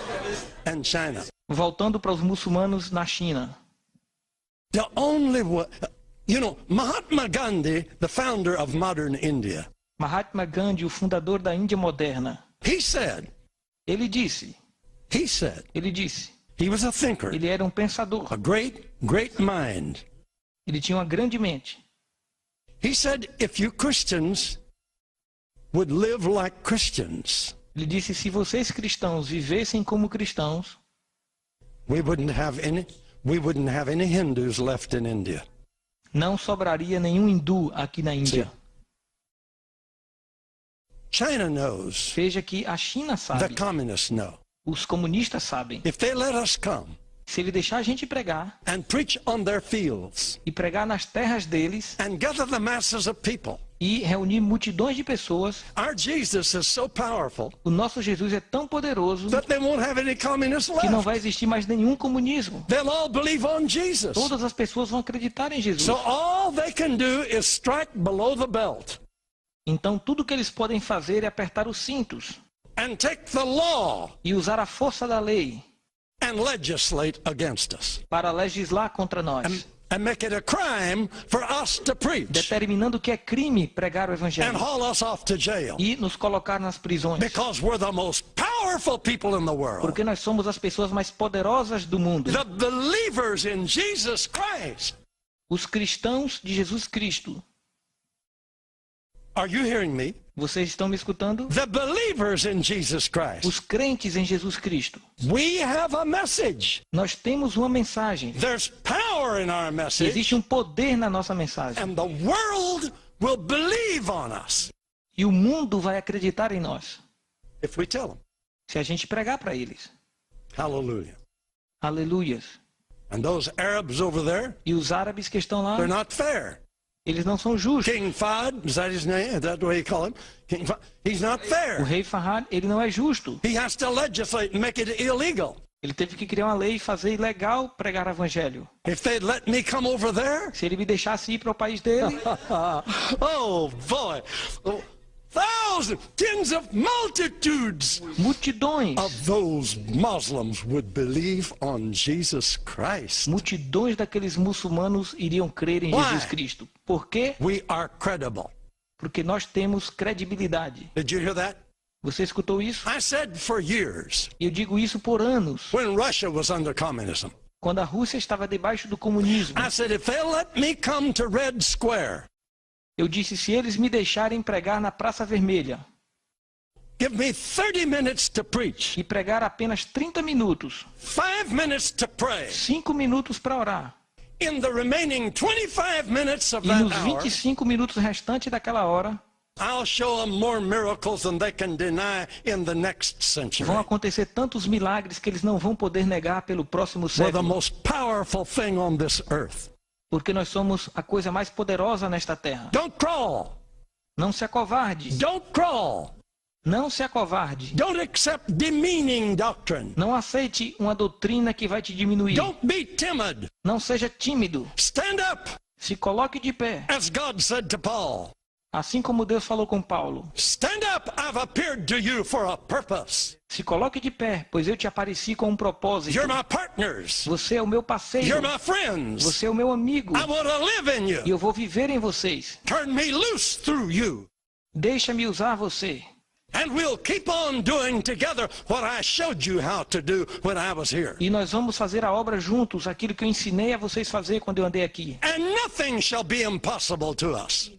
And China. Voltando para os muçulmanos na China. The only way, you know, Mahatma Gandhi, the founder of modern India, Mahatma Gandhi, o fundador da Índia moderna, he said, ele disse, he was a thinker, ele era um pensador, a great mind. ele tinha uma grande mente. He said, if you Christians would live like Christians, Ele disse: se vocês cristãos vivessem como cristãos, we wouldn't have any Hindus left in India. não sobraria nenhum hindu aqui na Índia. China knows. Veja que a China The sabe, communists know. os comunistas sabem. If they let us come Se ele deixar a gente pregar and preach on their fields e pregar nas terras deles and gather the masses of people, e reunir multidões de pessoas, our Jesus is so powerful o nosso Jesus é tão poderoso that they won't have any communists que não left. vai existir mais nenhum comunismo. They'll all believe on Jesus. Todas as pessoas vão acreditar em Jesus. So all they can do is strike below the belt Então tudo que eles podem fazer é apertar os cintos and take the law e usar a força da lei and legislate against us para legislar contra nós, and make it a crime for us to preach determinando que é crime pregar o and evangelho haul us off to jail e nos colocar nas prisões, because we're the most powerful people in the world. porque nós somos as pessoas mais poderosas do mundo. The believers in Jesus Christ. Os cristãos de Jesus Cristo. Are you hearing me? Vocês estão me escutando? The believers in Jesus Christ. Os crentes em Jesus Cristo. We have a message. Nós temos uma mensagem. There's power in our message, Existe um poder na nossa mensagem. and the world will believe on us E o mundo vai acreditar em nós if we tell them. se a gente pregar para eles. Hallelujah. Aleluias. And those Arabs over there, E os árabes que estão lá, they're not fair. eles não são justos. King Fahd, is that his name? Is that the way you call him? King Fahd, he's not O fair. rei Fahad, ele não é justo. He has to legislate and make it illegal. Ele teve que criar uma lei e fazer ilegal pregar o evangelho. If they'd let me come over there, Se ele me deixasse ir para o país dele, oh boy, thousands, tens of multitudes multidões, of those Muslims would believe on Jesus Christ. multidões daqueles muçulmanos iriam crer em Why? Jesus Cristo. Por quê? We are credible. Porque nós temos credibilidade. Did you hear that? Você escutou isso? I said for years, Eu digo isso por anos. when Russia was under communism, Quando a Rússia estava debaixo do comunismo, I said, if they'll let me come to Red Square, eu disse: se eles me deixarem pregar na Praça Vermelha give me 30 minutes to preach, e pregar apenas 30 minutos, 5 minutes to pray, 5 minutos para orar, in the remaining 25 minutes of e that nos hour, 25 minutos restantes daquela hora, I'll show them more miracles than they can deny in the next century. vão acontecer tantos milagres que eles não vão poder negar pelo próximo We're the século. most powerful thing on this earth. Porque nós somos a coisa mais poderosa nesta terra. Don't crawl. Não se acovarde. Don't crawl. Não se acovarde. Don't accept demeaning doctrine. Não aceite uma doutrina que vai te diminuir. Don't be timid. Não seja tímido. Stand up, Se coloque de pé. as God said to Paul. Assim como Deus falou com Paulo. Stand up, I've appeared to you for a purpose. Se coloque de pé, pois eu te apareci com um propósito. You're my partners. Você é o meu parceiro. You're my friends. Você é o meu amigo. I want to live in E you. eu vou viver em vocês. Turn me loose through you. Deixa-me usar você. And we'll keep on doing together what I showed you how to do when I was here. E nós vamos fazer a obra juntos, aquilo que eu ensinei a vocês fazer quando eu andei aqui. And nothing shall be impossible to us.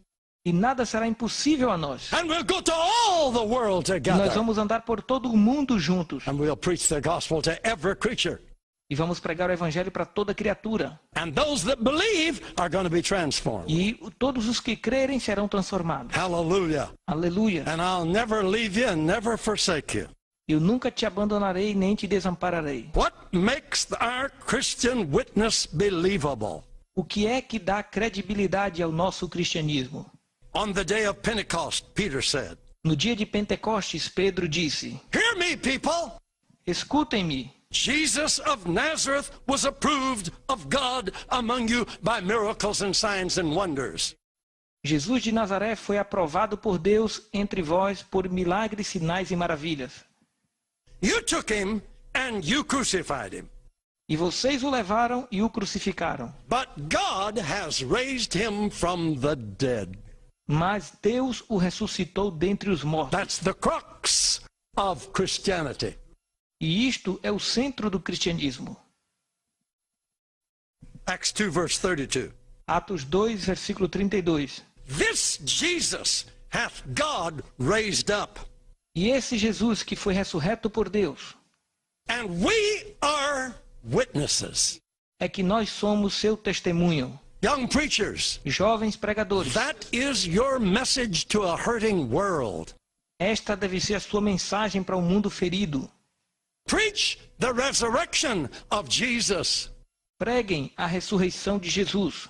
E nada será impossível a nós. And we'll go to all the world E nós together. vamos andar por todo o mundo juntos. And we'll preach the gospel to every creature. E vamos pregar o evangelho para toda criatura. And those that believe are going to be transformed. E todos os que crerem serão transformados. Hallelujah. Aleluia. And I'll never leave you and never forsake you. Eu nunca te abandonarei nem te desampararei. What makes our Christian witness believable? O que é que dá credibilidade ao nosso cristianismo? On the day of Pentecost, Peter said, No dia de Pentecostes, Pedro disse: hear me, people. Escutem-me. Jesus of Nazareth was approved of God among you by miracles and signs and wonders. Jesus de Nazaré foi aprovado por Deus entre vós por milagres, sinais e maravilhas. You took him and you crucified him. E vocês o levaram e o crucificaram. But God has raised him from the dead. Mas Deus o ressuscitou dentre os mortos. That's the crux of Christianity. E isto é o centro do cristianismo. Acts 2, verse 32. Atos 2, versículo 32. this Jesus hath God raised up. E esse Jesus que foi ressurreto por Deus, And we are witnesses. é que nós somos seu testemunho. Young preachers, Jovens pregadores, that is your message to a hurting world. esta deve ser a sua mensagem para o mundo ferido. Preach the resurrection of Jesus. Preguem a ressurreição de Jesus.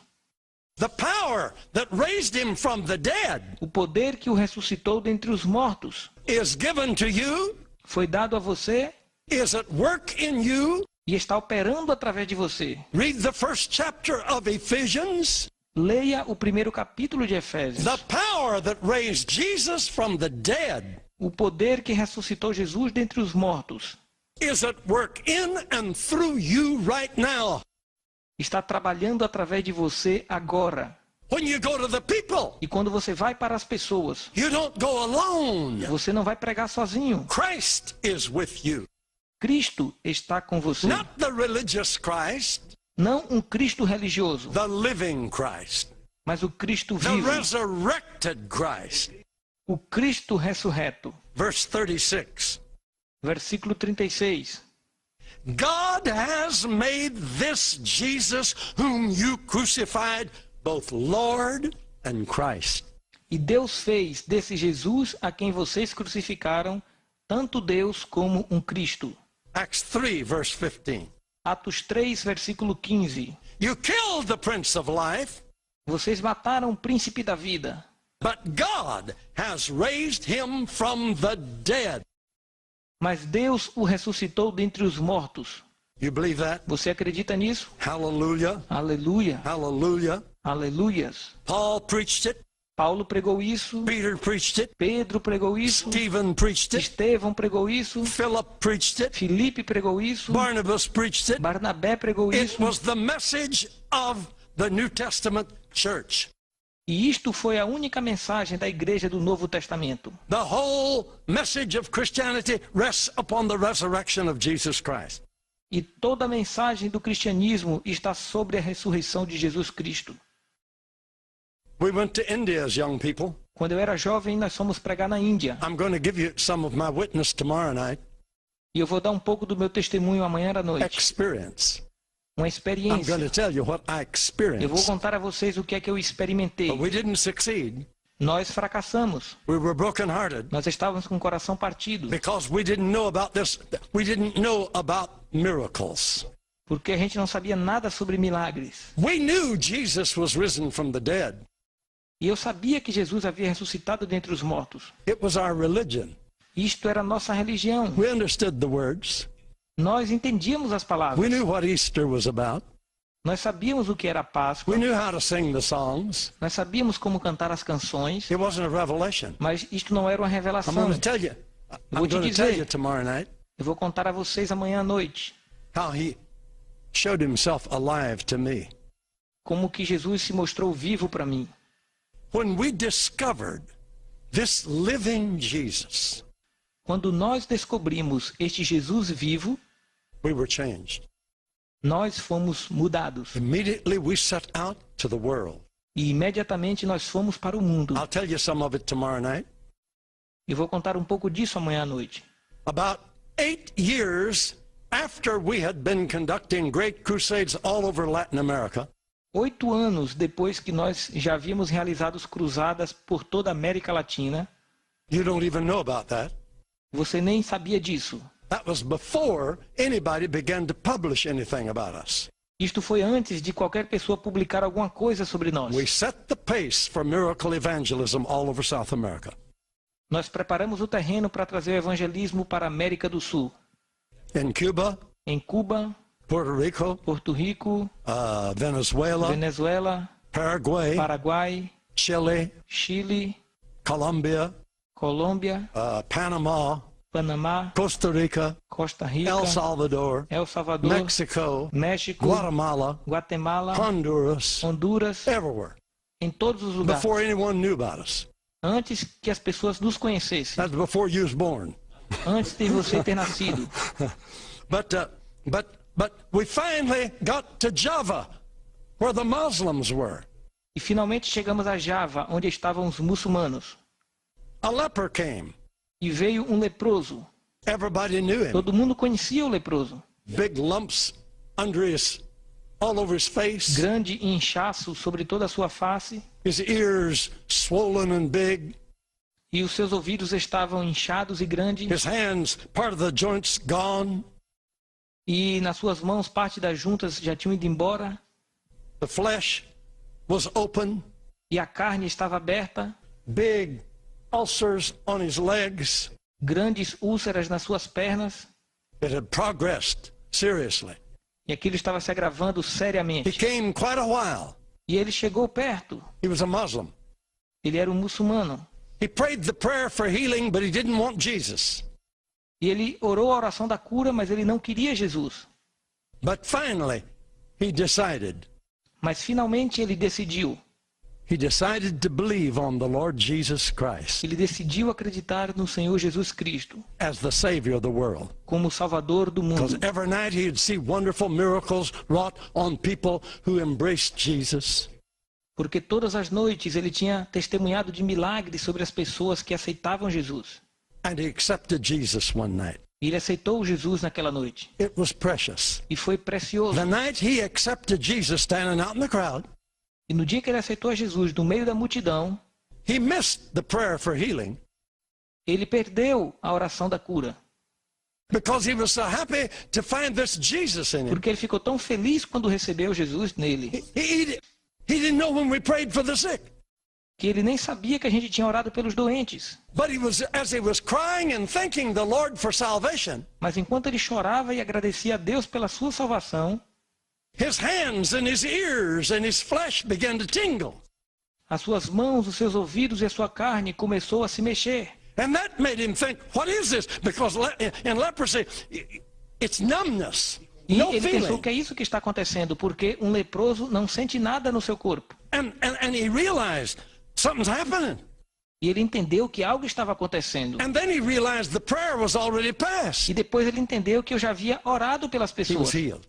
The power that raised him from the dead O poder que o ressuscitou dentre os mortos is given to you, foi dado a você is at work in you. e está operando através de você. Read the first chapter of Ephesians. Leia o primeiro capítulo de Efésios. The power that raised Jesus from the dead O poder que ressuscitou Jesus dentre os mortos is at work in and through you right now. está trabalhando através de você agora. When you go to the people, E quando você vai para as pessoas, you don't go alone. você não vai pregar sozinho. Christ is with you. Cristo está com você. Not the religious Christ, Não um Cristo religioso, the living Christ, mas o Cristo the vivo. resurrected Christ. O Cristo ressurreto. Verse 36. Versículo 36. God has made this Jesus whom you crucified both Lord and Christ. E Deus fez desse Jesus a quem vocês crucificaram, tanto Deus como um Cristo. Acts 3, verse 15. Atos 3, versículo 15. You killed the Prince of Life, Vocês mataram o príncipe da vida, but God has raised him from the dead. mas Deus o ressuscitou dentre os mortos. You believe that? Você acredita nisso? Hallelujah. Aleluia. Hallelujah. Aleluias. Paul preached it. Paulo pregou isso, Peter preached it. Pedro pregou isso, Stephen preached it. Estevão pregou isso, Philip preached it. Filipe pregou isso, Barnabas preached it. Barnabé pregou It isso. was the message of the New Testament church. E isto foi a única mensagem da igreja do Novo Testamento. The whole message of Christianity rests upon the resurrection of Jesus Christ. E toda a mensagem do cristianismo está sobre a ressurreição de Jesus Cristo. We went to India as young people. Quando eu era jovem, nós fomos pregar na Índia. I'm going to give you some of my witness tomorrow night. E eu vou dar um pouco do meu testemunho amanhã à noite. Experience. Uma I'm experiência. going to tell you what I Eu vou experienced. contar a vocês o que é que eu experimentei. But we didn't succeed. Nós fracassamos. We were brokenhearted Nós estávamos com o coração partido. because we didn't know about this. We didn't know about miracles. Porque a gente não sabia nada sobre milagres. We knew Jesus was risen from the dead. E eu sabia que Jesus havia ressuscitado dentre os mortos. It was our religion. Isto era a nossa religião. We understood the words. Nós entendíamos as We palavras. knew what Easter was about. Nós sabíamos o que era a Páscoa. We knew how to sing the songs. Nós sabíamos como cantar as canções. It wasn't a revelation. Mas isto não era uma I'm revelação. going to tell you. I'm Vou te going to tell dizer. you tomorrow night Eu vou contar a vocês amanhã à noite how he showed himself alive to me. como que Jesus se mostrou vivo para mim. When we discovered this living Jesus, Quando nós descobrimos este Jesus vivo, we were changed. nós fomos mudados. Immediately we set out to the world. E imediatamente nós fomos para o mundo. I'll tell you some of it tomorrow night. Eu vou contar um pouco disso amanhã à noite. About 8 years after we had been conducting great crusades all over Latin America, 8 anos depois que nós já havíamos realizado cruzadas por toda a América Latina, you don't even know about that. você nem sabia disso. That was before anybody began to publish anything about us. Isto foi antes de qualquer pessoa publicar alguma coisa sobre nós. We set the pace for miracle evangelism all over South America. Nós preparamos o terreno para trazer o evangelismo para a América do Sul. In Cuba, Em Cuba, Puerto Rico, Porto Rico, Venezuela, Venezuela, Paraguay, Paraguai, Chile, Chile, Colombia, Colômbia, Panama, Panamá, Costa Rica, Costa Rica, El Salvador, El Salvador, Mexico, México, Guatemala, Guatemala, Honduras, Honduras, everywhere, em todos os lugares. before anyone knew about us. Antes que as pessoas nos conhecessem, That's before you was born. antes de você ter nascido. But we finally got to Java, where the Muslims were. E finalmente chegamos a Java, onde estavam os muçulmanos. A leper came. E veio um leproso. Everybody knew him. Todo mundo conhecia o leproso. Big lumps under his, all over his face. Grande inchaço sobre toda a sua face. His ears swollen and big. E os seus ouvidos estavam inchados e grandes. His hands, part of the joints gone. E nas suas mãos parte das juntas já tinham ido embora. The flesh was open. E a carne estava aberta. Big ulcers on his legs. Grandes úlceras nas suas pernas. It had progressed seriously. E aquilo estava se agravando He seriamente. came quite a while. E ele chegou perto. He was a Muslim. Ele era um muçulmano. He prayed the prayer for healing, but he didn't want Jesus. E ele orou a oração da cura, mas ele não queria Jesus. But finally, he decided. Mas finalmente ele decidiu. He decided to believe on the Lord Jesus Christ Ele decidiu acreditar no Senhor Jesus Cristo as the Savior of the world. como o Salvador do Because mundo. every night he'd see wonderful miracles wrought on people who embraced Jesus. Porque todas as noites ele tinha testemunhado de milagres sobre as pessoas que aceitavam Jesus. And he accepted Jesus one night. E ele aceitou Jesus naquela noite. It was precious. E foi precioso. The night he accepted Jesus standing out in the crowd, E no dia que ele aceitou a Jesus no meio da multidão, he missed the prayer for healing ele perdeu a oração da cura. because he was so happy to find this Jesus in him. Porque ele ficou tão feliz quando recebeu Jesus nele, He didn't know when we prayed for the sick. que ele nem sabia que a gente tinha orado pelos doentes. But as he was crying and thanking the Lord for salvation, Mas enquanto ele chorava e agradecia a Deus pela sua salvação, his hands and his ears and his flesh began to tingle. as suas mãos, os seus ouvidos e a sua carne começou a se mexer. And that made him think, what is this? Because in leprosy, it's numbness, E no ele pensou feeling. que é isso que está acontecendo, porque um leproso não sente nada no seu corpo. And he realized something's happening. E ele entendeu que algo estava acontecendo. And then he realized the prayer was already passed. E depois ele entendeu que eu já havia orado pelas He was pessoas. healed.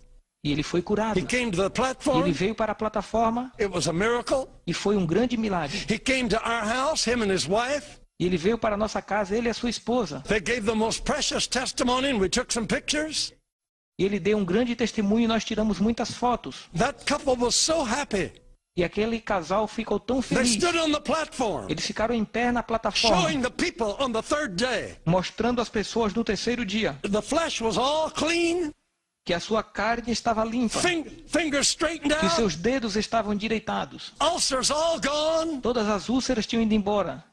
E ele foi curado. He came to the Ele platform. veio para a plataforma It was a miracle. e foi um grande milagre. He came to our house, him and his wife. E ele veio para a nossa casa, ele e a sua esposa. They gave the most precious testimony and we took some pictures. E ele deu um grande testemunho e nós tiramos muitas fotos. That couple was so happy. E aquele casal ficou tão They feliz. stood on the platform, Eles ficaram em pé na plataforma, showing the people on the third day. mostrando às pessoas no terceiro dia The flesh was all clean, que a sua carne estava limpa, fingers straightened que os out, seus dedos estavam endireitados. ulcers all gone, Todas as úlceras tinham ido embora.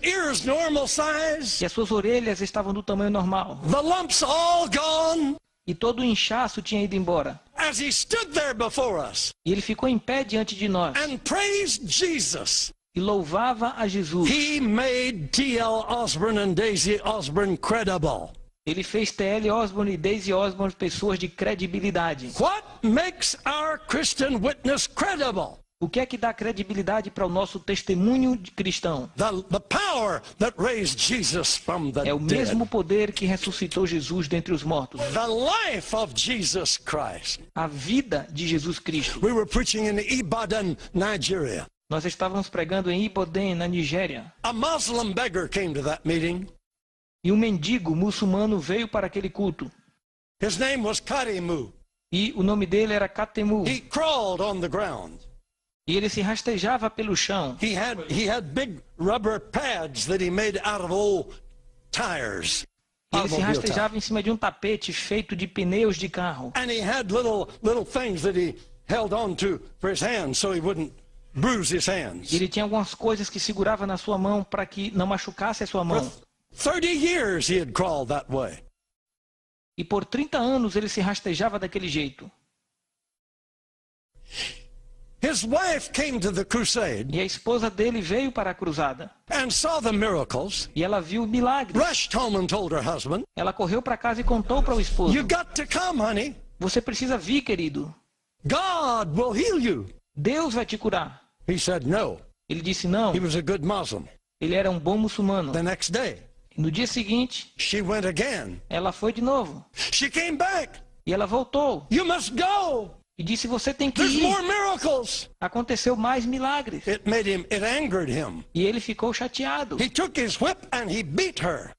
ears normal size, E as suas orelhas estavam do tamanho normal. the lumps all gone. E todo o inchaço tinha ido embora. As he stood there before us E ele ficou em pé diante de nós and praised Jesus, e louvava a Jesus. he made T.L. Osborne and Daisy Osborne credible. Ele fez T.L. Osborne e Daisy Osborne pessoas de credibilidade. What makes our Christian witness credible? O que é que dá credibilidade para o nosso testemunho de cristão? The power that raised Jesus from the É o dead. mesmo poder que ressuscitou Jesus dentre os mortos. The life of Jesus Christ. A vida de Jesus Cristo. We were preaching in Ibadan, Nigeria. Nós estávamos pregando em Ibadan, na Nigéria. A Muslim beggar came to that meeting. E um mendigo muçulmano veio para aquele culto. His name was Karimu. E o nome dele era Katemu. He crawled on the ground. E ele se rastejava pelo chão. He had big rubber pads that he made out of old tires. E ele se automobile tires. rastejava em cima de um tapete feito de pneus de carro. And he had little things that he held on to for his hands so he wouldn't bruise his hands. E ele tinha algumas coisas que segurava na sua mão para que não machucasse a sua For mão. 30 years he had crawled that way. E por 30 anos ele se rastejava daquele jeito. His wife came to the crusade E a esposa dele veio para a cruzada. and saw the miracles, E ela viu milagres. rushed home and told her husband, Ela correu para casa e contou para o esposo. "You got to come, honey. Você precisa vir, querido. God will heal you." Deus vai te curar. He said no. Ele disse não. He was a good Muslim. Ele era um bom muçulmano. The next day, E no dia seguinte, she went again. ela foi de novo. She came back. E ela voltou. "You must go." e disse: você tem que There's ir. more miracles. Aconteceu mais milagres. It angered him. E ele ficou chateado. He took his whip and he beat her.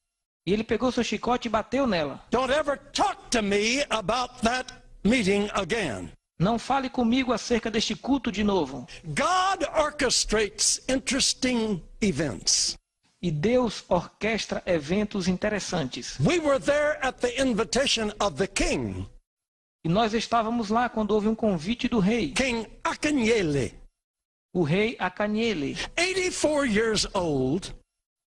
E ele pegou seu chicote e bateu nela. Don't ever talk to me about that meeting again. Não fale comigo acerca deste culto de novo. God orchestrates interesting events. E Deus orquestra eventos interessantes. We were there at the invitation of the king, E nós estávamos lá quando houve um convite do rei, King Akanyele, o rei Akanyele, 84 years old,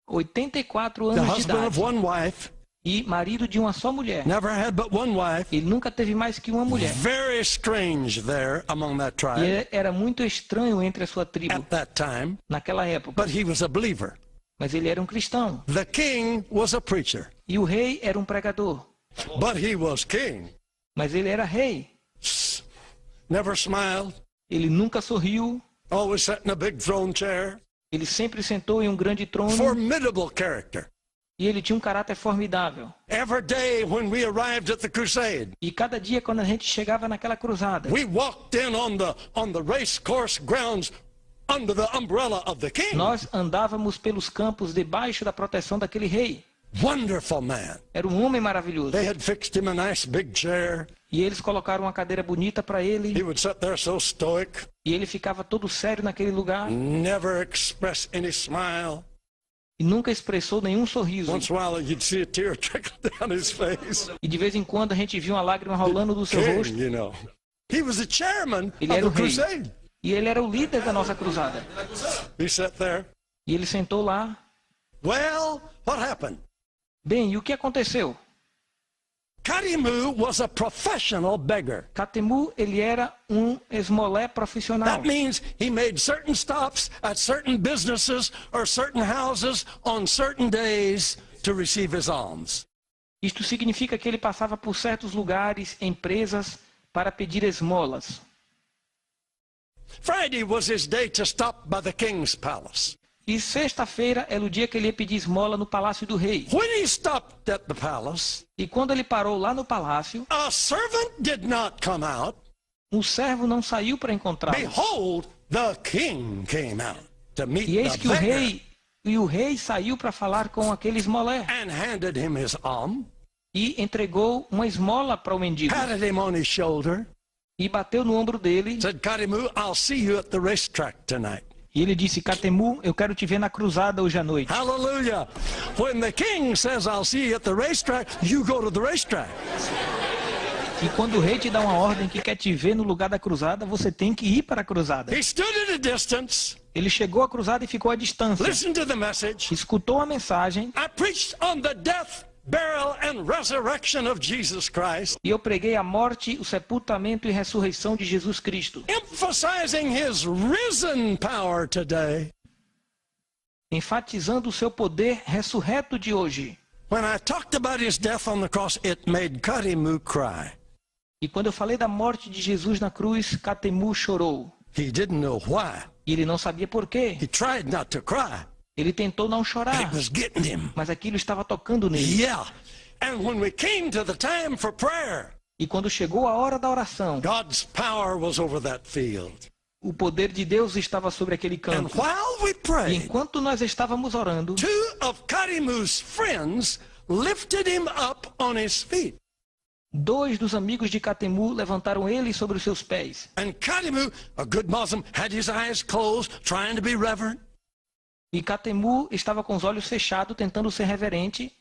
84 the anos de husband of idade one wife, e marido de uma só mulher. never had but one wife. Ele nunca teve mais que uma mulher. Very strange there among that E tribe ele era muito estranho entre a sua tribo at that time, naquela época. but he was a believer. Mas ele era um cristão. The king was a preacher, E o rei era um pregador. but he was king. Mas ele era rei. Never smiled, Ele nunca sorriu. always sat in a big throne chair. Ele sempre sentou em um grande trono. Formidable character. E ele tinha um caráter formidável. Every day when we arrived at the crusade, E cada dia quando a gente chegava naquela cruzada, we walked in on the race course grounds under the umbrella of the king. nós andávamos pelos campos debaixo da proteção daquele rei. Wonderful man. Era um homem maravilhoso. They had fixed him a nice big chair. E eles colocaram uma cadeira bonita para He ele. would sit there so stoic, E ele ficava todo sério naquele lugar. never express any smile. E nunca expressou nenhum sorriso. Once in a while you'd see a tear trickle down his face. E de vez em quando a gente via uma lágrima rolando do seu King, rosto. you know. He was the chairman Ele of era o the rei. crusade. E ele era o líder da nossa cruzada. He sat there. E ele sentou lá. Well, what happened? Bem, e o que aconteceu? Karimu was a professional beggar. Catemu, ele era um esmolé profissional. That means he made certain stops at certain businesses or certain houses on certain days to receive his alms. Isto significa que ele passava por certos lugares, empresas, para pedir esmolas. Friday was his day to stop by the king's palace. E sexta-feira era o dia que ele ia pedir esmola no palácio do rei. When he stopped at the palace, E quando ele parou lá no palácio, a servant did not come out. um servo não saiu para encontrá-lo. Behold, the king came out to meet E eis the que o beggar rei saiu para falar com aquele esmolé and handed him his alms, e entregou uma esmola para o mendigo patted him on his shoulder, e bateu no ombro dele. said, Karimu, I'll see you at the racetrack tonight. E ele disse: Catemu, eu quero te ver na cruzada hoje à noite. Hallelujah. When the king says, I'll see you at the racetrack, you go to the racetrack. E quando o rei te dá uma ordem que quer te ver no lugar da cruzada, você tem que ir para a cruzada. He stood at a distance, Ele chegou à cruzada e ficou à distância. listened to the message. Escutou a mensagem I preached on the death, burial, and resurrection of Jesus Christ, e eu preguei a morte, o sepultamento e ressurreição de Jesus Cristo, emphasizing his risen power today. enfatizando o seu poder ressurreto de hoje. When I talked about his death on the cross, it made Karimu cry. E quando eu falei da morte de Jesus na cruz, Catemu chorou. He didn't know why. E ele não sabia por quê. He tried not to cry. Ele tentou não chorar, It was getting him. mas aquilo estava tocando nele. Yeah. And when we came to the time for prayer, E quando chegou a hora da oração, God's power was over that field. o poder de Deus estava sobre aquele And campo. while we E prayed, enquanto nós estávamos orando, two of Karimu's friends lifted him up on his feet. dois dos amigos de Catemu levantaram ele sobre os seus pés. And Karimu, a good Muslim, had his eyes closed, trying to be reverent. E Catemu estava com os olhos fechados, tentando ser reverente.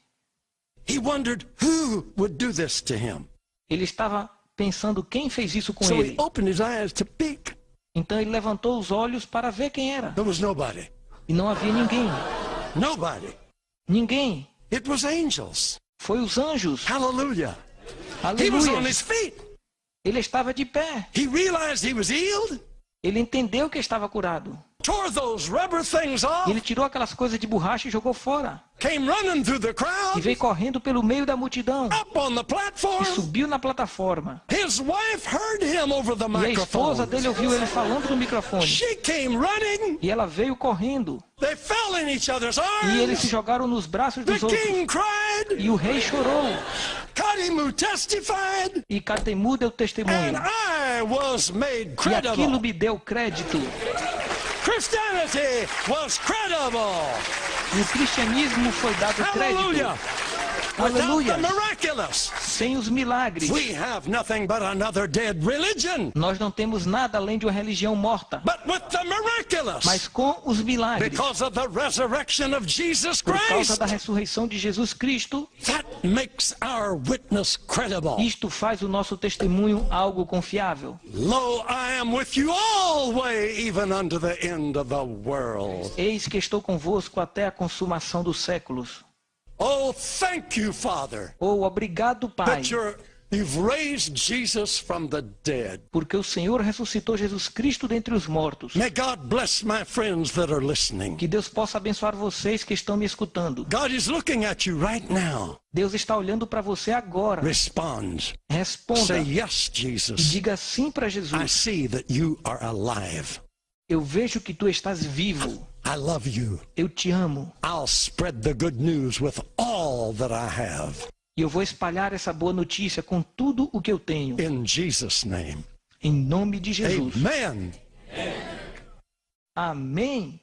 He wondered who would do this to him. Ele estava pensando quem fez isso com So he ele. opened his eyes to peek. Então ele levantou os olhos para ver quem era. There was nobody. E não havia ninguém. Nobody. Ninguém. It was angels. Foi os anjos. Hallelujah. He was on Aleluia. his feet. Ele estava de pé. He realized he was healed, Ele entendeu que estava curado. tore those rubber things E off, ele tirou aquelas coisas de borracha e jogou fora. came running through the E crowd, veio correndo pelo meio da multidão. up on the E platform. subiu na plataforma. His wife heard him over the E a esposa microphone. dele ouviu ele falando no microfone. She came running. E ela veio correndo. They fell in each other's E eles se arms. jogaram nos braços The dos outros. king cried. E o rei chorou. Karimu testified. E Catemu deu And testemunho. I was made E aquilo credible. me deu crédito. Christianity was credible. E o cristianismo foi dado Hallelujah. crédito. Without Aleluia. the miraculous, Sem os milagres, we have nothing but another dead religion. nós não temos nada além de uma religião morta. But with the miraculous, Mas com os milagres, because of the resurrection of Jesus por causa Christ, da ressurreição de Jesus Cristo, that makes our witness credible. isto faz o nosso testemunho algo confiável. Lo, I am with you always, even unto the end of the world. Eis que estou convosco até a consumação dos séculos. Oh, thank you, Father, Oh, obrigado, Pai, that you've raised Jesus from the dead. porque o Senhor ressuscitou Jesus Cristo dentre os mortos. May God bless my friends that are listening. Que Deus possa abençoar vocês que estão me escutando. God is looking at you right now. Deus está olhando para você agora. Respond. Responda Say yes, e Jesus. diga sim para I Jesus. see that you are alive. Eu vejo que tu estás vivo. I love you. Eu te amo. I'll spread the good news with all that I have. E eu vou espalhar essa boa notícia com tudo o que eu tenho. In Jesus' name. Em nome de Jesus. Amen. Amém.